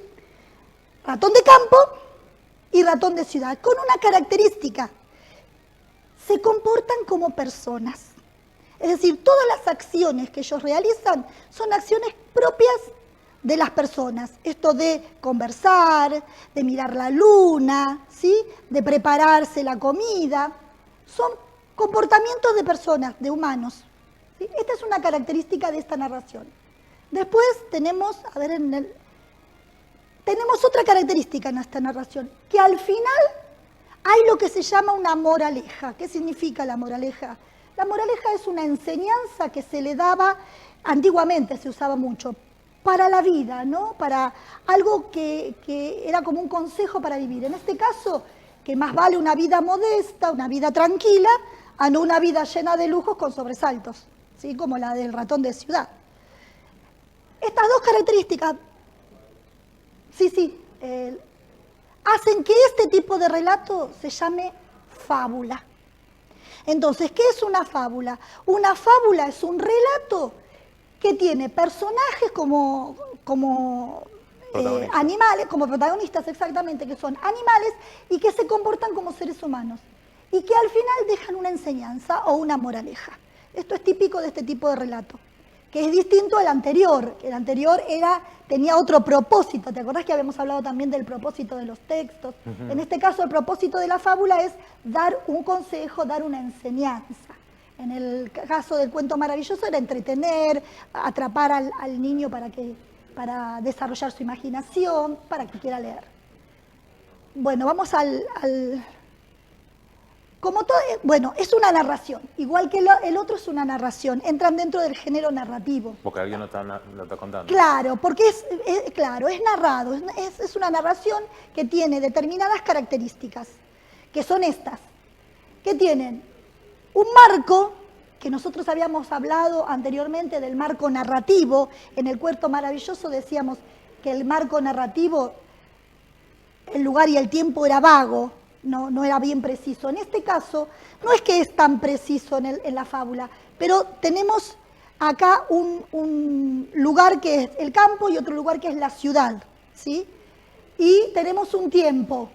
Speaker 10: Ratón de campo y ratón de ciudad, con una característica: se comportan como personas. Es decir, todas las acciones que ellos realizan son acciones propias de las personas. Esto de conversar, de mirar la luna, ¿sí? De prepararse la comida, son comportamientos de personas, de humanos, ¿sí? Esta es una característica de esta narración. Después tenemos, tenemos otra característica en esta narración, que al final hay lo que se llama una moraleja. ¿Qué significa la moraleja? La moraleja es una enseñanza que se le daba, antiguamente se usaba mucho, para la vida, ¿no? Para algo que era como un consejo para vivir. En este caso, que más vale una vida modesta, una vida tranquila, a no una vida llena de lujos con sobresaltos, ¿sí? Como la del ratón de ciudad. Estas dos características, hacen que este tipo de relato se llame fábula. Entonces, ¿qué es una fábula? Una fábula es un relato que tiene personajes como animales, como protagonistas exactamente, que son animales y que se comportan como seres humanos y que al final dejan una enseñanza o una moraleja. Esto es típico de este tipo de relato, que es distinto al anterior. El anterior tenía otro propósito. ¿Te acordás que habíamos hablado también del propósito de los textos? En este caso, el propósito de la fábula es dar un consejo, dar una enseñanza. En el caso del cuento maravilloso era entretener, atrapar al niño para desarrollar su imaginación, para que quiera leer. Bueno, vamos bueno, es una narración, igual que el otro es una narración, entran dentro del género narrativo.
Speaker 1: Porque alguien lo está contando.
Speaker 10: Claro, porque es narrado, es una narración que tiene determinadas características, que son estas, que tienen un marco, que nosotros habíamos hablado anteriormente del marco narrativo. En el cuento maravilloso decíamos que el marco narrativo, el lugar y el tiempo era vago, no era bien preciso. En este caso, no es que es tan preciso en la fábula, pero tenemos acá un lugar que es el campo y otro lugar que es la ciudad, ¿sí? Y tenemos un tiempo,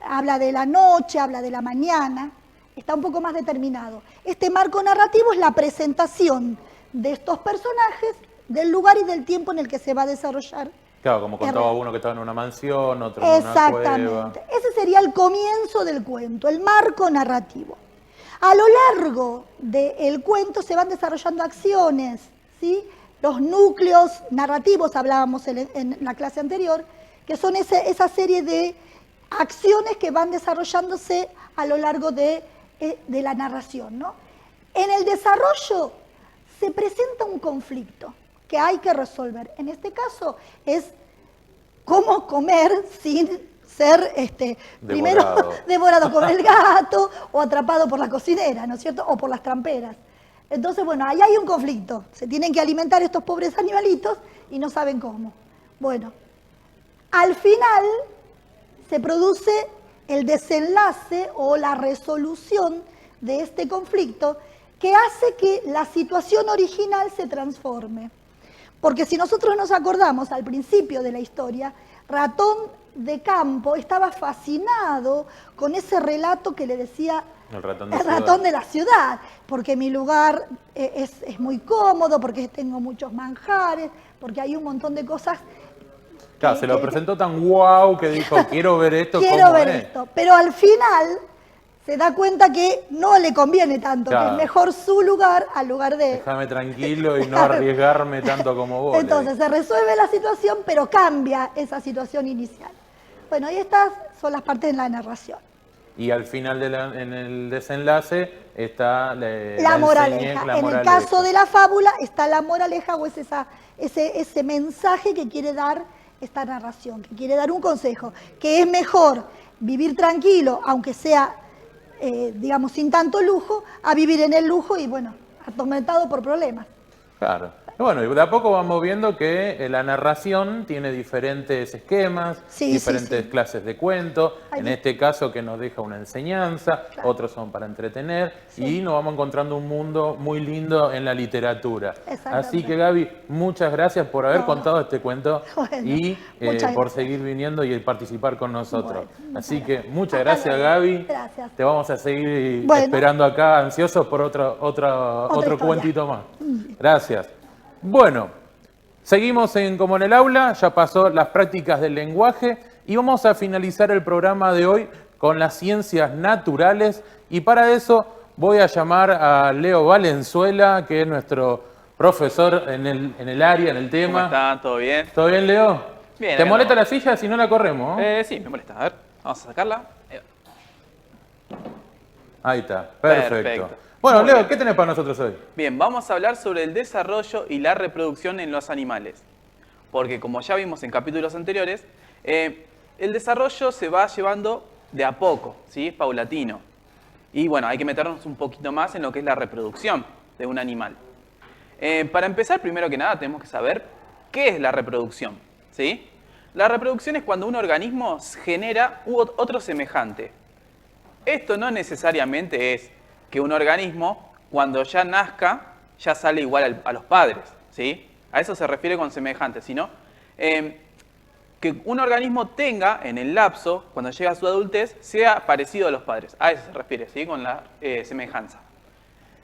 Speaker 10: habla de la noche, habla de la mañana, está un poco más determinado. Este marco narrativo es la presentación de estos personajes, del lugar y del tiempo en el que se va a desarrollar.
Speaker 1: Claro, como contaba uno que estaba en una mansión, otro en una cueva.
Speaker 10: Exactamente. Ese sería el comienzo del cuento, el marco narrativo. A lo largo del cuento se van desarrollando acciones, ¿sí? Los núcleos narrativos, hablábamos en la clase anterior, que son esa serie de acciones que van desarrollándose a lo largo de la narración, ¿no? En el desarrollo se presenta un conflicto que hay que resolver. En este caso es cómo comer sin ser primero devorado por el gato o atrapado por la cocinera, ¿no es cierto? O por las tramperas. Entonces, bueno, ahí hay un conflicto. Se tienen que alimentar estos pobres animalitos y no saben cómo. Bueno, al final se produce el desenlace o la resolución de este conflicto que hace que la situación original se transforme. Porque si nosotros nos acordamos al principio de la historia, Ratón de Campo estaba fascinado con ese relato que le decía el ratón de la ciudad, porque mi lugar es muy cómodo, porque tengo muchos manjares, porque hay un montón de cosas.
Speaker 1: Claro, se lo presentó tan guau que dijo, quiero ver esto.
Speaker 10: Quiero ver esto, pero al final se da cuenta que no le conviene tanto, claro, que es mejor su lugar al lugar de...
Speaker 1: Déjame tranquilo y no arriesgarme tanto como vos.
Speaker 10: Entonces se resuelve la situación, pero cambia esa situación inicial. Bueno, y estas son las partes de la narración.
Speaker 1: Y al final, en el desenlace, está
Speaker 10: la moraleja. En el caso de la fábula está la moraleja, o es ese mensaje que quiere dar esta narración, que quiere dar un consejo, que es mejor vivir tranquilo, aunque sea, digamos, sin tanto lujo, a vivir en el lujo y, bueno, atormentado por problemas.
Speaker 1: Claro. Bueno, y de a poco vamos viendo que la narración tiene diferentes esquemas, diferentes clases de cuento, en este caso que nos deja una enseñanza, otros son para entretener, y nos vamos encontrando un mundo muy lindo en la literatura. Así que Gaby, muchas gracias por haber contado este cuento y por seguir viniendo y participar con nosotros. Así que muchas gracias, Gaby.
Speaker 10: Gracias.
Speaker 1: Te vamos a seguir esperando acá, ansiosos por otro cuentito más. Gracias. Bueno, seguimos como en el aula, ya pasó las prácticas del lenguaje y vamos a finalizar el programa de hoy con las ciencias naturales y para eso voy a llamar a Leo Valenzuela, que es nuestro profesor en el área, en el tema.
Speaker 11: ¿Cómo está? ¿Todo bien?
Speaker 1: ¿Todo bien, Leo?
Speaker 11: Bien.
Speaker 1: ¿Te molesta la silla si no la corremos?
Speaker 11: Sí, me molesta. A ver, vamos a sacarla.
Speaker 1: Ahí está, perfecto. Bueno, Leo, ¿qué tenés para nosotros hoy?
Speaker 11: Bien, vamos a hablar sobre el desarrollo y la reproducción en los animales. Porque como ya vimos en capítulos anteriores, el desarrollo se va llevando de a poco, ¿sí? Es paulatino. Y bueno, hay que meternos un poquito más en lo que es la reproducción de un animal. Para empezar, primero que nada, tenemos que saber qué es la reproducción, ¿sí? La reproducción es cuando un organismo genera otro semejante. Esto no necesariamente es que un organismo, cuando ya nazca, ya sale igual a los padres, ¿sí? A eso se refiere con semejante, sino que un organismo tenga en el lapso, cuando llega a su adultez, sea parecido a los padres. A eso se refiere, ¿sí? Con la semejanza.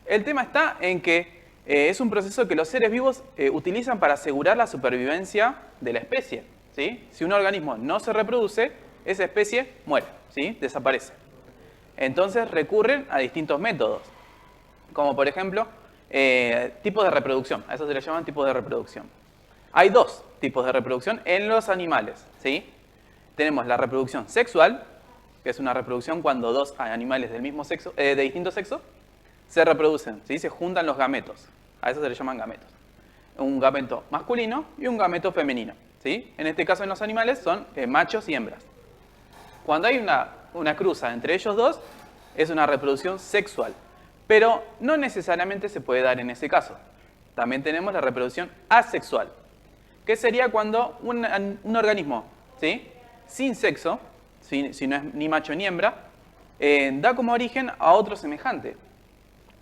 Speaker 11: El tema está en que es un proceso que los seres vivos utilizan para asegurar la supervivencia de la especie, ¿sí? Si un organismo no se reproduce, esa especie muere, ¿sí? Desaparece. Entonces recurren a distintos métodos, como por ejemplo, tipos de reproducción. A eso se le llaman tipos de reproducción. Hay dos tipos de reproducción en los animales, ¿sí? Tenemos la reproducción sexual, que es una reproducción cuando dos animales del mismo sexo, de distinto sexo, se reproducen, ¿sí? Se juntan los gametos. A eso se le llaman gametos. Un gameto masculino y un gameto femenino, ¿sí? En este caso en los animales son machos y hembras. Cuando hay una cruza entre ellos dos, es una reproducción sexual. Pero no necesariamente se puede dar en ese caso. También tenemos la reproducción asexual, que sería cuando un organismo, ¿sí? Sin sexo, si no es ni macho ni hembra, da como origen a otro semejante,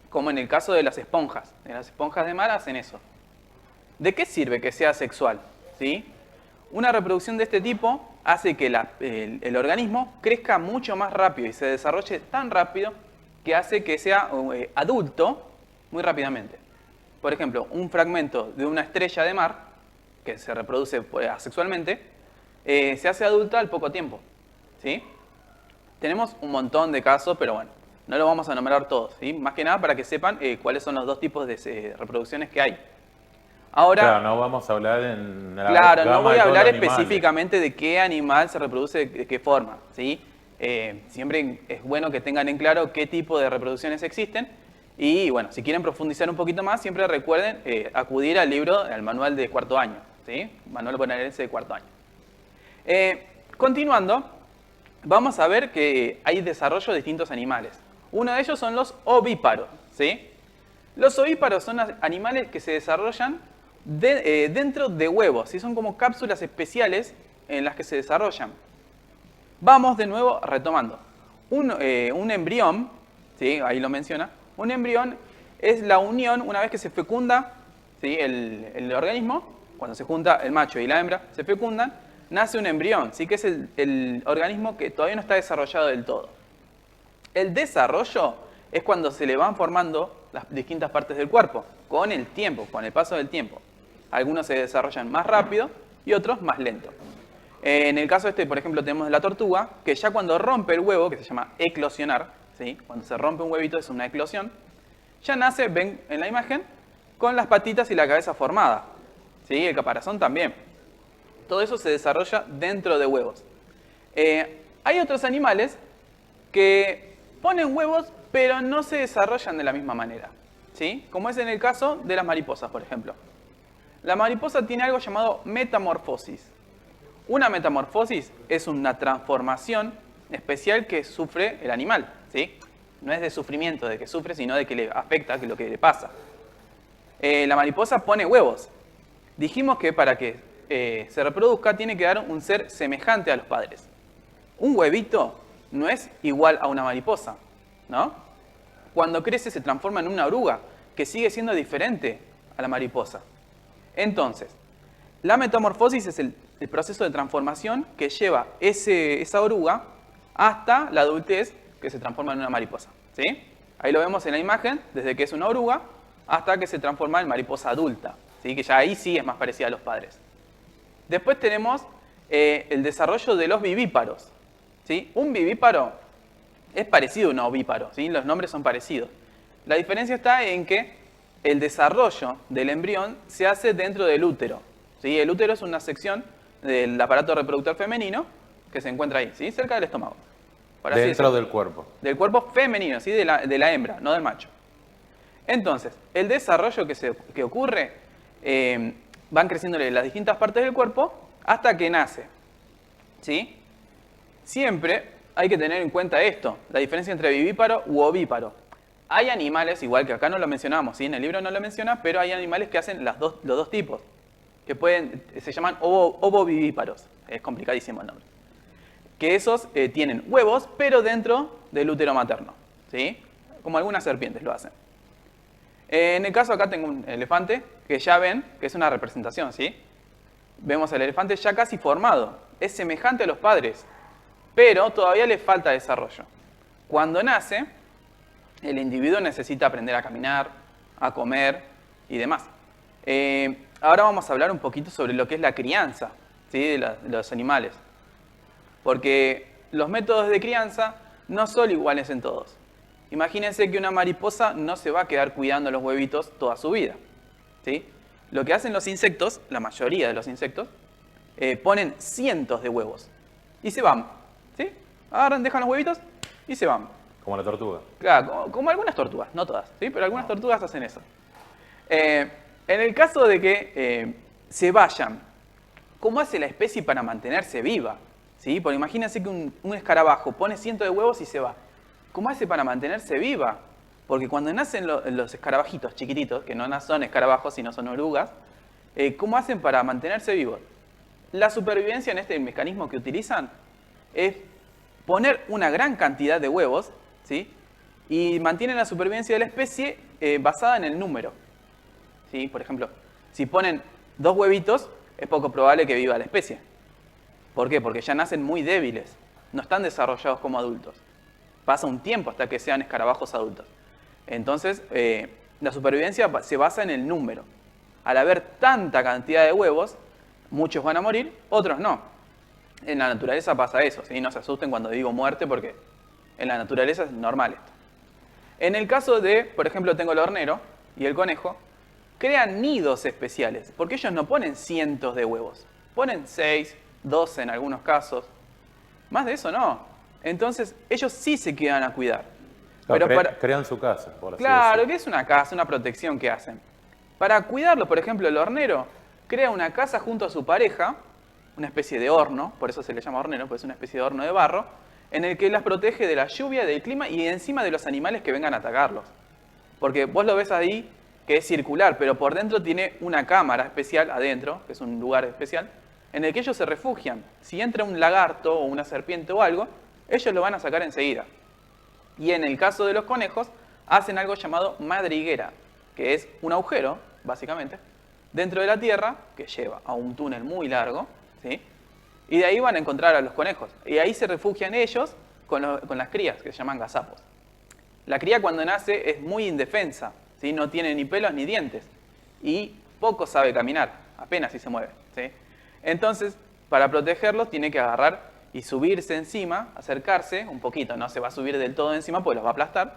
Speaker 11: como en el caso de las esponjas. Las esponjas de mar hacen eso. ¿De qué sirve que sea sexual? ¿Sí? Una reproducción de este tipo hace que el organismo crezca mucho más rápido y se desarrolle tan rápido que hace que sea adulto muy rápidamente. Por ejemplo, un fragmento de una estrella de mar, que se reproduce asexualmente, se hace adulta al poco tiempo, ¿sí? Tenemos un montón de casos, pero bueno, no los vamos a nombrar todos, ¿sí? Más que nada para que sepan cuáles son los dos tipos de reproducciones que hay. Ahora,
Speaker 1: claro, no vamos a hablar en la
Speaker 11: claro,
Speaker 1: gama
Speaker 11: no voy
Speaker 1: de
Speaker 11: a
Speaker 1: todos
Speaker 11: hablar
Speaker 1: los animales.
Speaker 11: específicamente de qué animal se reproduce de qué forma, ¿sí? Siempre es bueno que tengan en claro qué tipo de reproducciones existen. Y bueno, si quieren profundizar un poquito más, siempre recuerden acudir al libro, al manual de cuarto año, ¿sí? Manual bonaerense de cuarto año. Continuando, vamos a ver que hay desarrollo de distintos animales. Uno de ellos son los ovíparos, ¿sí? Los ovíparos son animales que se desarrollan dentro de huevos, ¿sí? Son como cápsulas especiales en las que se desarrollan. Vamos de nuevo retomando. Un embrión, ¿sí? Ahí lo menciona. Un embrión es la unión, una vez que se fecunda, ¿sí? el organismo, cuando se junta el macho y la hembra, se fecundan, nace un embrión, ¿sí? Que es el organismo que todavía no está desarrollado del todo. El desarrollo es cuando se le van formando las distintas partes del cuerpo, con el tiempo, con el paso del tiempo. Algunos se desarrollan más rápido y otros más lento. En el caso por ejemplo, tenemos la tortuga, que ya cuando rompe el huevo, que se llama eclosionar, ¿sí? Cuando se rompe un huevito es una eclosión, ya nace, ven en la imagen, con las patitas y la cabeza formada, ¿sí? El caparazón también. Todo eso se desarrolla dentro de huevos. Hay otros animales que ponen huevos, pero no se desarrollan de la misma manera, ¿sí? Como es en el caso de las mariposas, por ejemplo. La mariposa tiene algo llamado metamorfosis. Una metamorfosis es una transformación especial que sufre el animal, ¿sí? No es de sufrimiento, de que sufre, sino de que le afecta, que lo que le pasa. La mariposa pone huevos. Dijimos que para que se reproduzca tiene que dar un ser semejante a los padres. Un huevito no es igual a una mariposa, ¿no? Cuando crece se transforma en una oruga, que sigue siendo diferente a la mariposa. Entonces, la metamorfosis es el proceso de transformación que lleva esa oruga hasta la adultez, que se transforma en una mariposa, ¿sí? Ahí lo vemos en la imagen, desde que es una oruga hasta que se transforma en mariposa adulta, ¿sí? Que ya ahí sí es más parecida a los padres. Después tenemos el desarrollo de los vivíparos, ¿sí? Un vivíparo es parecido a un ovíparo, ¿sí? Los nombres son parecidos. La diferencia está en que el desarrollo del embrión se hace dentro del útero, ¿sí? El útero es una sección del aparato reproductor femenino que se encuentra ahí, ¿sí? Cerca del estómago.
Speaker 1: Dentro del cuerpo.
Speaker 11: Del cuerpo femenino, ¿sí? de la hembra, no del macho. Entonces, el desarrollo que ocurre, van creciéndole las distintas partes del cuerpo hasta que nace, ¿sí? Siempre hay que tener en cuenta esto, la diferencia entre vivíparo u ovíparo. Hay animales, igual que acá no lo mencionamos, ¿sí? En el libro no lo menciona, pero hay animales que hacen los dos tipos, que se llaman ovovivíparos. Es complicadísimo el nombre. Que esos tienen huevos, pero dentro del útero materno, ¿sí? Como algunas serpientes lo hacen. En el caso acá tengo un elefante, que ya ven que es una representación, ¿sí? Vemos al elefante ya casi formado. Es semejante a los padres, pero todavía le falta desarrollo. Cuando nace, el individuo necesita aprender a caminar, a comer y demás. Ahora vamos a hablar un poquito sobre lo que es la crianza, ¿sí? de los animales. Porque los métodos de crianza no son iguales en todos. Imagínense que una mariposa no se va a quedar cuidando los huevitos toda su vida, ¿sí? Lo que hacen los insectos, la mayoría de los insectos, ponen cientos de huevos y se van, ¿sí? Agarran, dejan los huevitos y se van.
Speaker 1: Como la tortuga.
Speaker 11: Claro, como algunas tortugas, no todas, ¿sí? Pero algunas tortugas hacen eso. En el caso de que se vayan, ¿cómo hace la especie para mantenerse viva? ¿Sí? Porque imagínense que un escarabajo pone cientos de huevos y se va. ¿Cómo hace para mantenerse viva? Porque cuando nacen los escarabajitos chiquititos, que no son escarabajos sino son orugas, ¿cómo hacen para mantenerse vivos? La supervivencia en este mecanismo que utilizan es poner una gran cantidad de huevos, ¿sí? Y mantienen la supervivencia de la especie basada en el número, ¿sí? Por ejemplo, si ponen 2 huevitos, es poco probable que viva la especie. ¿Por qué? Porque ya nacen muy débiles, no están desarrollados como adultos. Pasa un tiempo hasta que sean escarabajos adultos. Entonces, la supervivencia se basa en el número. Al haber tanta cantidad de huevos, muchos van a morir, otros no. En la naturaleza pasa eso, ¿sí? No se asusten cuando digo muerte, porque en la naturaleza es normal esto. En el caso de, por ejemplo, tengo el hornero y el conejo, crean nidos especiales, porque ellos no ponen cientos de huevos. Ponen 6, 12 en algunos casos. Más de eso no. Entonces, ellos sí se quedan a cuidar.
Speaker 1: Pero crean su casa, por así
Speaker 11: claro,
Speaker 1: decirlo.
Speaker 11: que es una casa, una protección que hacen. Para cuidarlo, por ejemplo, el hornero crea una casa junto a su pareja, una especie de horno, por eso se le llama hornero, porque es una especie de horno de barro, en el que las protege de la lluvia, del clima y encima de los animales que vengan a atacarlos. Porque vos lo ves ahí, que es circular, pero por dentro tiene una cámara especial adentro, que es un lugar especial, en el que ellos se refugian. Si entra un lagarto o una serpiente o algo, ellos lo van a sacar enseguida. Y en el caso de los conejos, hacen algo llamado madriguera, que es un agujero, básicamente, dentro de la tierra, que lleva a un túnel muy largo, ¿sí? Y de ahí van a encontrar a los conejos. Y ahí se refugian ellos con las crías, que se llaman gazapos. La cría cuando nace es muy indefensa, ¿sí? No tiene ni pelos ni dientes. Y poco sabe caminar, apenas si se mueve, ¿sí? Entonces, para protegerlos, tiene que agarrar y subirse encima, acercarse un poquito, no se va a subir del todo encima porque los va a aplastar,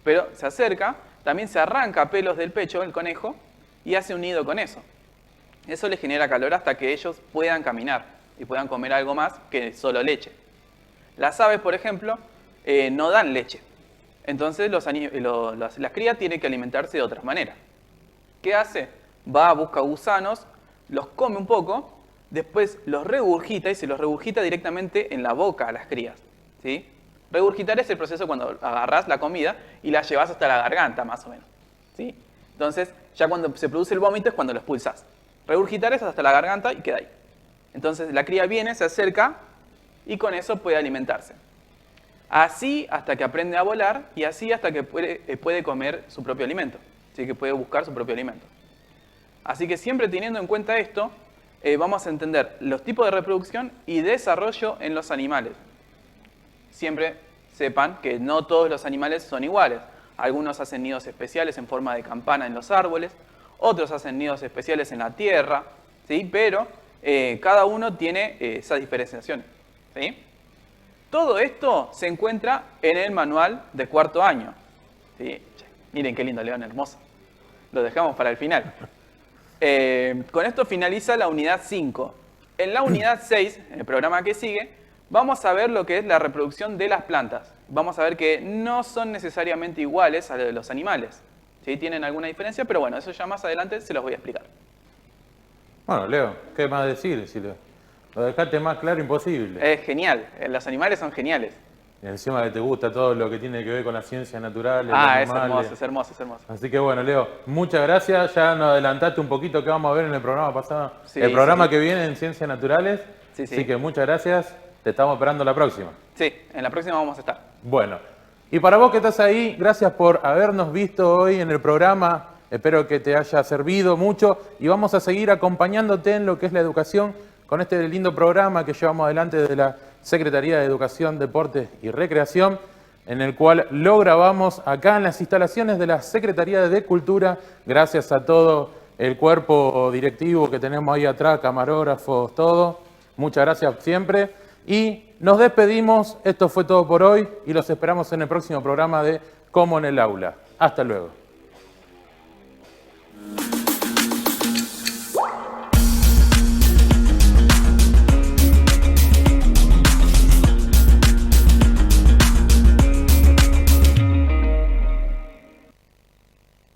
Speaker 11: pero se acerca, también se arranca pelos del pecho el conejo y hace un nido con eso. Eso les genera calor hasta que ellos puedan caminar y puedan comer algo más que solo leche. Las aves, por ejemplo, no dan leche, entonces las crías tienen que alimentarse de otra manera. ¿Qué hace? Va a buscar gusanos, los come un poco después los regurgita y se los regurgita directamente en la boca a las crías, ¿sí? Regurgitar es el proceso cuando agarrás la comida y la llevas hasta la garganta, más o menos, ¿sí? Entonces, ya cuando se produce el vómito es cuando lo expulsás. Regurgitar es hasta la garganta y queda ahí. Entonces, la cría viene, se acerca y con eso puede alimentarse. Así hasta que aprende a volar y así hasta que puede comer su propio alimento, ¿sí? Que puede buscar su propio alimento. Así que siempre teniendo en cuenta esto, vamos a entender los tipos de reproducción y desarrollo en los animales. Siempre sepan que no todos los animales son iguales. Algunos hacen nidos especiales en forma de campana en los árboles, otros hacen nidos especiales en la tierra, ¿sí? Pero cada uno tiene esas diferenciaciones, ¿sí? Todo esto se encuentra en el manual de cuarto año, ¿sí? Miren qué lindo león hermoso. Lo dejamos para el final. Con esto finaliza la unidad 5. En la unidad 6, en el programa que sigue, vamos a ver lo que es la reproducción de las plantas. Vamos a ver que no son necesariamente iguales a los de los animales. ¿Sí? Tienen alguna diferencia, pero bueno, eso ya más adelante se los voy a explicar.
Speaker 1: Bueno, Leo, ¿qué más decir? Si lo dejaste más claro imposible.
Speaker 11: Es genial, los animales son geniales.
Speaker 1: Y encima que te gusta todo lo que tiene que ver con las ciencias naturales.
Speaker 11: Ah, es hermoso, es hermoso, es hermoso.
Speaker 1: Así que bueno, Leo, muchas gracias. Ya nos adelantaste un poquito que vamos a ver en el programa pasado.
Speaker 11: Sí,
Speaker 1: el programa que viene en Ciencias Naturales.
Speaker 11: Sí, sí.
Speaker 1: Así que muchas gracias. Te estamos esperando la próxima.
Speaker 11: Sí, en la próxima vamos a estar.
Speaker 1: Bueno, y para vos que estás ahí, gracias por habernos visto hoy en el programa. Espero que te haya servido mucho y vamos a seguir acompañándote en lo que es la educación con este lindo programa que llevamos adelante de la Secretaría de Educación, Deportes y Recreación, en el cual lo grabamos acá en las instalaciones de la Secretaría de Cultura, gracias a todo el cuerpo directivo que tenemos ahí atrás, camarógrafos, todo. Muchas gracias siempre. Y nos despedimos, esto fue todo por hoy y los esperamos en el próximo programa de Como en el Aula. Hasta luego.